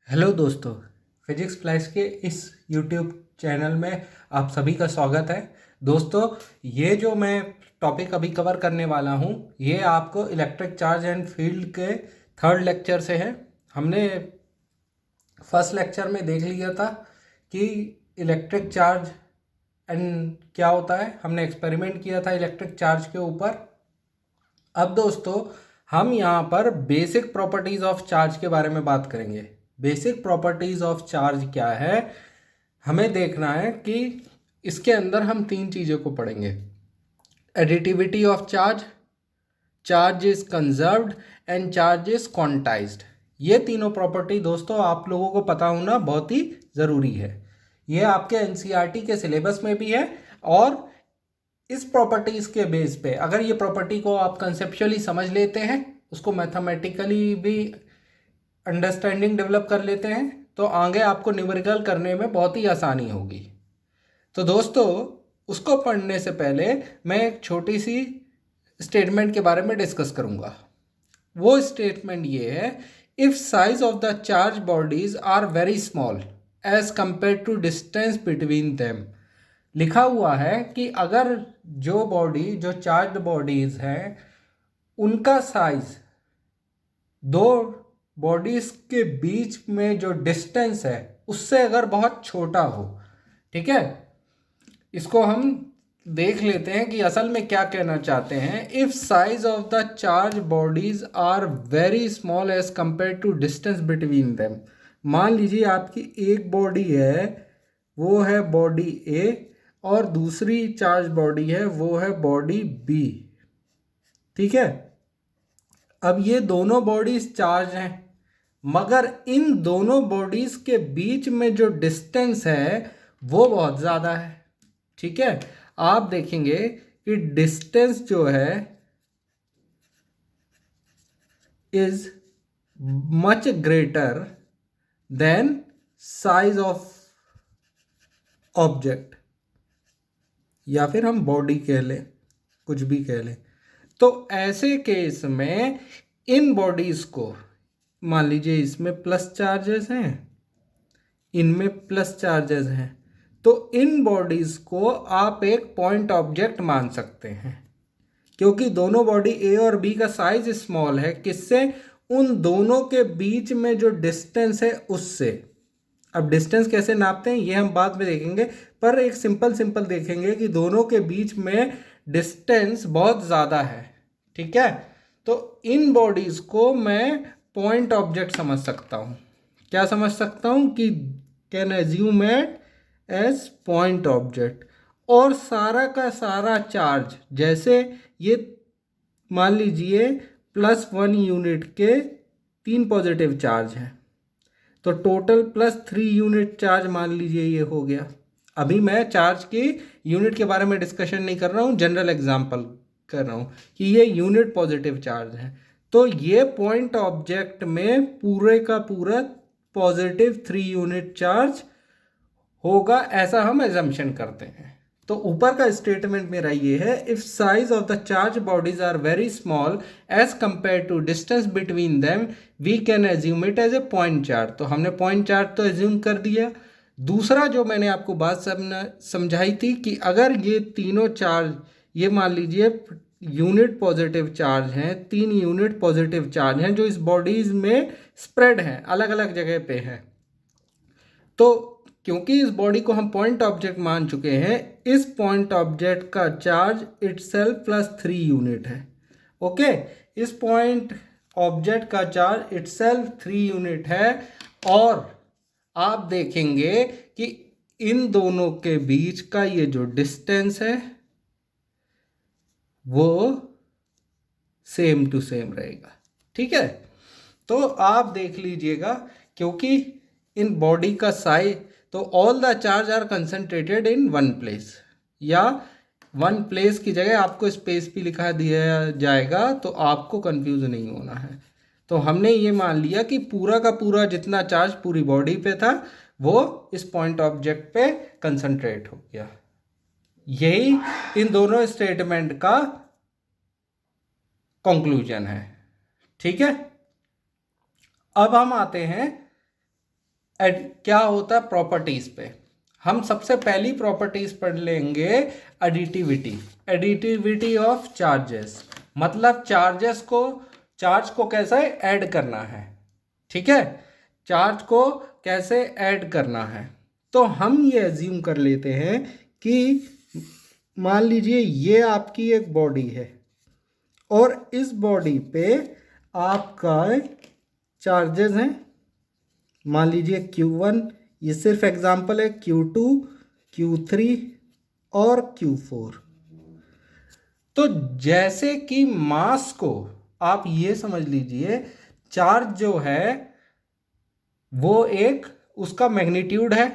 Hello दोस्तों, physics flash के इस यूट्यूब चैनल में आप सभी का स्वागत है। दोस्तों, ये जो मैं टॉपिक अभी कवर करने वाला हूँ ये आपको इलेक्ट्रिक चार्ज एंड फील्ड के थर्ड लेक्चर से है। हमने फर्स्ट लेक्चर में देख लिया था कि इलेक्ट्रिक चार्ज एंड क्या होता है। हमने एक्सपेरिमेंट किया था इलेक्ट्रिक चार्ज के ऊपर। अब दोस्तों, हम यहाँ पर बेसिक प्रॉपर्टीज ऑफ चार्ज के बारे में बात करेंगे। बेसिक प्रॉपर्टीज ऑफ चार्ज क्या है, हमें देखना है कि इसके अंदर हम तीन चीज़ों को पढ़ेंगे। Additivity of charge, charge is conserved and charge is quantized. ये तीनों प्रॉपर्टी दोस्तों आप लोगों को पता होना बहुत ही ज़रूरी है। ये आपके एनसीईआरटी के सिलेबस में भी है और इस प्रॉपर्टीज के बेस पे अगर ये प्रॉपर्टी को आप कंसेप्चुअली समझ लेते हैं, उसको मैथमेटिकली भी अंडरस्टैंडिंग डेवलप कर लेते हैं, तो आगे आपको न्यूमेरिकल करने में बहुत ही आसानी होगी। तो दोस्तों, उसको पढ़ने से पहले मैं एक छोटी सी स्टेटमेंट के बारे में डिस्कस करूंगा। वो स्टेटमेंट ये है, if size of the charge bodies are very small as compare to distance between them. लिखा हुआ है कि अगर जो चार्ज बॉडीज हैं उनका साइज, दो बॉडीज के बीच में जो डिस्टेंस है उससे अगर बहुत छोटा हो, ठीक है, इसको हम देख लेते हैं कि असल में क्या कहना चाहते हैं। If size of the charge bodies are very small as compare to distance between them. मान लीजिए आपकी एक बॉडी है, वो है बॉडी ए, और दूसरी चार्ज बॉडी है, वो है बॉडी बी। ठीक है, अब ये दोनों बॉडीज चार्ज हैं, मगर इन दोनों बॉडीज के बीच में जो डिस्टेंस है वो बहुत ज़्यादा है। ठीक है, आप देखेंगे कि डिस्टेंस जो है is much greater than size of object, या फिर हम बॉडी कह लें, कुछ भी कह लें। तो ऐसे केस में इन बॉडीज को, मान लीजिए इसमें प्लस चार्जेस हैं, इनमें प्लस चार्जेस हैं, तो इन बॉडीज को आप एक पॉइंट ऑब्जेक्ट मान सकते हैं, क्योंकि दोनों बॉडी ए और बी का साइज स्मॉल है। किससे? उन दोनों के बीच में जो डिस्टेंस है उससे। अब डिस्टेंस कैसे नापते हैं ये हम बाद में देखेंगे, पर एक सिंपल देखेंगे कि दोनों के बीच में डिस्टेंस बहुत ज़्यादा है। ठीक है, तो इन बॉडीज को मैं पॉइंट ऑब्जेक्ट समझ सकता हूँ। क्या समझ सकता हूँ कि can assume it as point object. और सारा का सारा चार्ज, जैसे ये मान लीजिए +1 यूनिट के 3 पॉजिटिव चार्ज हैं, तो टोटल +3 यूनिट चार्ज मान लीजिए ये हो गया। अभी मैं चार्ज की यूनिट के बारे में डिस्कशन नहीं कर रहा हूँ, जनरल एग्जांपल कर रहा हूँ कि ये यूनिट पॉजिटिव चार्ज है। तो ये पॉइंट ऑब्जेक्ट में पूरे का पूरा +3 यूनिट चार्ज होगा, ऐसा हम एजम्पशन करते हैं। तो ऊपर का स्टेटमेंट मेरा ये है, if size of the charge bodies are very small as compare to distance between them we can assume it as a point charge. तो हमने पॉइंट चार्ज तो एज्यूम कर दिया। दूसरा जो मैंने आपको बात समझाई थी कि अगर ये तीनों चार्ज, ये मान लीजिए यूनिट पॉजिटिव चार्ज हैं, 3 यूनिट पॉजिटिव चार्ज हैं जो इस बॉडीज में स्प्रेड हैं, अलग अलग जगह पे हैं। तो क्योंकि इस बॉडी को हम पॉइंट ऑब्जेक्ट मान चुके हैं, इस पॉइंट ऑब्जेक्ट का चार्ज इटसेल्फ +3 यूनिट है। ओके, इस पॉइंट ऑब्जेक्ट का चार्ज इटसेल्फ 3 यूनिट है। और आप देखेंगे कि इन दोनों के बीच का ये जो डिस्टेंस है वो सेम टू सेम रहेगा। ठीक है, तो आप देख लीजिएगा, क्योंकि इन बॉडी का साइज, तो all the charge are concentrated in one place, या वन प्लेस की जगह आपको स्पेस भी लिखा दिया जाएगा, तो आपको कंफ्यूज नहीं होना है। तो हमने ये मान लिया कि पूरा का पूरा जितना चार्ज पूरी बॉडी पे था वो इस पॉइंट ऑब्जेक्ट पे कंसंट्रेट हो गया। यही इन दोनों स्टेटमेंट का कंक्लूजन है। ठीक है, अब हम आते हैं क्या होता है प्रॉपर्टीज पे। हम सबसे पहली प्रॉपर्टीज पढ़ लेंगे एडिटिविटी। एडिटिविटी ऑफ चार्जेस मतलब चार्ज को कैसे ऐड करना है। ठीक है, चार्ज को कैसे ऐड करना है। तो हम ये अज्यूम कर लेते हैं कि मान लीजिए ये आपकी एक बॉडी है और इस बॉडी पे आपका चार्जेस हैं, मान लीजिए Q1, ये सिर्फ एग्जांपल है, Q2, Q3 और Q4। तो जैसे कि मास को आप ये समझ लीजिए, चार्ज जो है वो एक उसका मैग्नीट्यूड है,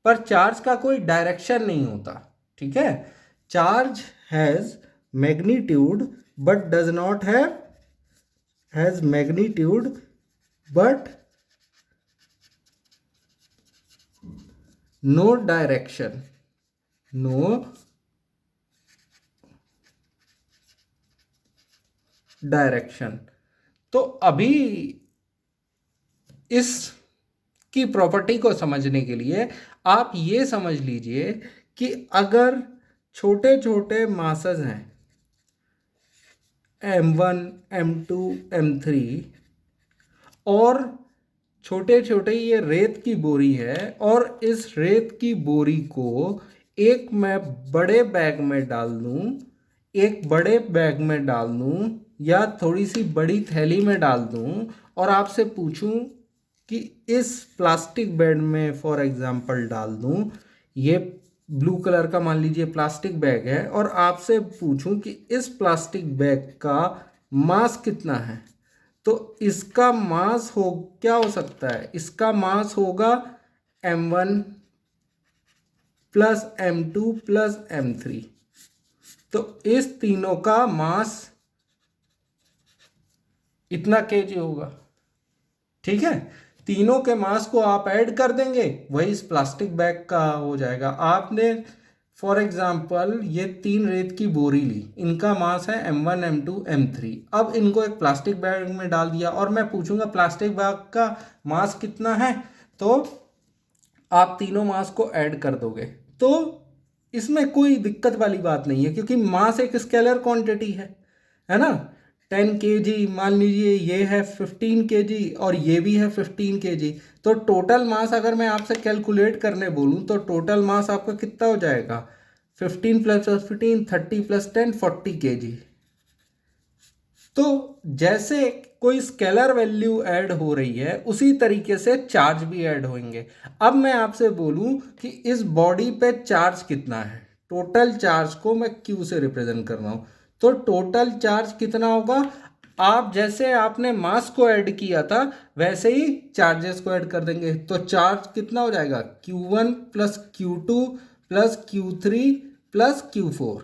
पर चार्ज का कोई डायरेक्शन नहीं होता। ठीक है, charge has magnitude but does not has magnitude but no direction, no direction. तो अभी इस की प्रॉपर्टी को समझने के लिए आप ये समझ लीजिए कि अगर छोटे छोटे मासेस हैं M1, M2, M3 और छोटे छोटे ये रेत की बोरी है और इस रेत की बोरी को एक मैं बड़े बैग में डाल दूं, एक बड़े बैग में डाल दूं या थोड़ी सी बड़ी थैली में डाल दूं और आपसे पूछूं कि इस प्लास्टिक बैग में फॉर एग्जांपल डाल दूं, ये ब्लू कलर का मान लीजिए प्लास्टिक बैग है और आपसे पूछूं कि इस प्लास्टिक बैग का मास कितना है, तो इसका मास क्या हो सकता है, इसका मास होगा M1 plus M2 plus M3। तो इस तीनों का मास इतना केजी होगा। ठीक है, तीनों के मास को आप ऐड कर देंगे, वही इस प्लास्टिक बैग का हो जाएगा। आपने फॉर एग्जाम्पल ये 3 रेत की बोरी ली, इनका मास है M1, M2, M3। अब इनको एक प्लास्टिक बैग में डाल दिया और मैं पूछूंगा प्लास्टिक बैग का मास कितना है, तो आप तीनों मास को ऐड कर दोगे। तो इसमें कोई दिक्कत वाली बात नहीं है क्योंकि मास एक स्केलर क्वांटिटी है ना। 10 kg मान लीजिए, ये है 15 kg और ये भी है 15 kg। तो टोटल मास अगर मैं आपसे कैलकुलेट करने बोलूं तो टोटल मास आपका कितना हो जाएगा, 15 प्लस 15 30 प्लस 10 40 kg। तो जैसे कोई स्केलर वैल्यू ऐड हो रही है उसी तरीके से चार्ज भी ऐड होंगे। अब मैं आपसे बोलूं कि इस बॉडी पे चार्ज कितना है, टोटल चार्ज को मैं Q से रिप्रेजेंट कर रहा हूं, तो टोटल चार्ज कितना होगा। आप जैसे आपने मास को ऐड किया था वैसे ही चार्जेस को ऐड कर देंगे, तो चार्ज कितना हो जाएगा Q1 plus Q2 plus Q3 plus Q4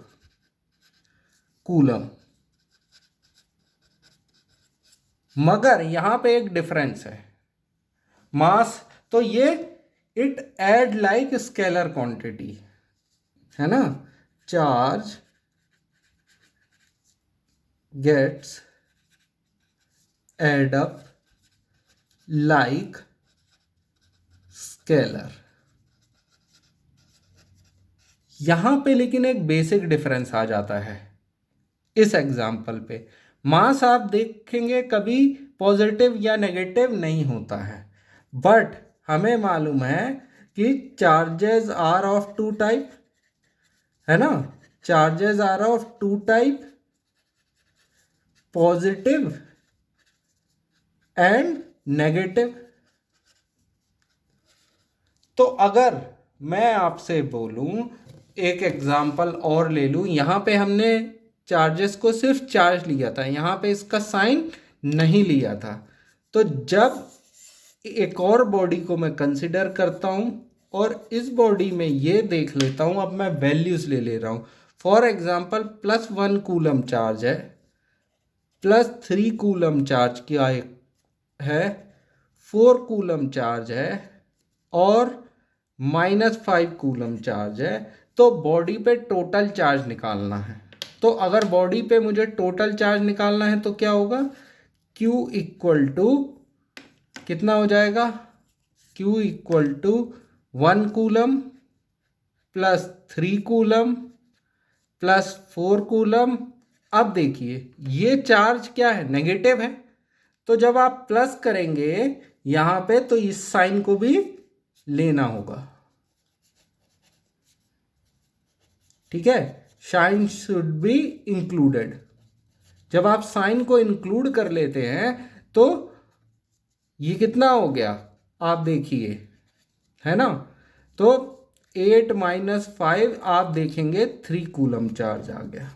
coulomb. मगर यहां पे एक डिफरेंस है, मास तो ये it add like scalar quantity है ना, charge gets add up like scalar. यहां पे लेकिन एक बेसिक डिफरेंस आ जाता है इस एग्जाम्पल पे। मास आप देखेंगे कभी पॉजिटिव या नेगेटिव नहीं होता है, बट हमें मालूम है कि चार्जेस आर ऑफ 2 टाइप, है ना, charges are of 2 type, positive and negative. तो अगर मैं आपसे बोलूं, एक एग्जांपल और ले लूं, यहां पे हमने चार्जेस को सिर्फ चार्ज लिया था, यहां पे इसका साइन नहीं लिया था। तो जब एक और बॉडी को मैं कंसिडर करता हूं और इस बॉडी में ये देख लेता हूं, अब मैं वैल्यूज ले ले रहा हूं। फॉर एग्जांपल +1 कूलम चार्ज है, +3 कूलम चार्ज क्या है, 4 कूलम चार्ज है और -5 कूलम चार्ज है। तो बॉडी पे टोटल चार्ज निकालना है। तो अगर बॉडी पे मुझे टोटल चार्ज निकालना है तो क्या होगा, Q इक्वल टू कितना हो जाएगा, Q equal to 1 coulomb plus 3 coulomb plus 4 coulomb. अब देखिए ये चार्ज क्या है, नेगेटिव है, तो जब आप प्लस करेंगे यहां पे तो इस साइन को भी लेना होगा, ठीक है। Sign should be included. जब आप साइन को इंक्लूड कर लेते हैं तो ये कितना हो गया आप देखिए, है ना। तो 8 माइनस 5 आप देखेंगे 3 कूलम चार्ज आ गया।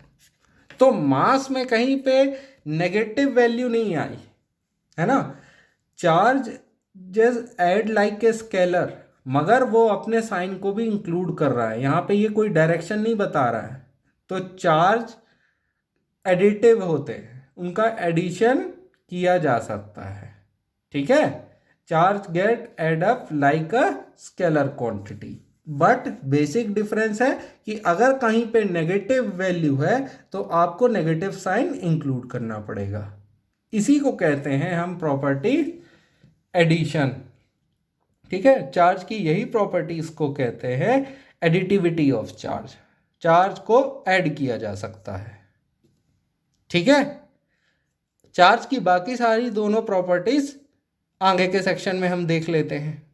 तो मास में कहीं पे नेगेटिव वैल्यू नहीं आई, है ना। Charge just add like a scalar, मगर वो अपने साइन को भी इंक्लूड कर रहा है, यहाँ पे ये कोई डायरेक्शन नहीं बता रहा है। तो चार्ज एडिटिव होते हैं, उनका एडिशन किया जा सकता है, ठीक है। Charge get add up like a scalar quantity, but basic difference है कि अगर कहीं पे नेगेटिव वैल्यू है तो आपको नेगेटिव साइन इंक्लूड करना पड़ेगा। इसी को कहते हैं हम प्रॉपर्टी एडिशन, ठीक है। चार्ज की यही प्रॉपर्टीज को कहते हैं एडिटिविटी ऑफ चार्ज। चार्ज को ऐड किया जा सकता है, ठीक है। चार्ज की बाकी सारी दोनों प्रॉपर्टीज आगे के सेक्शन में हम देख लेते हैं।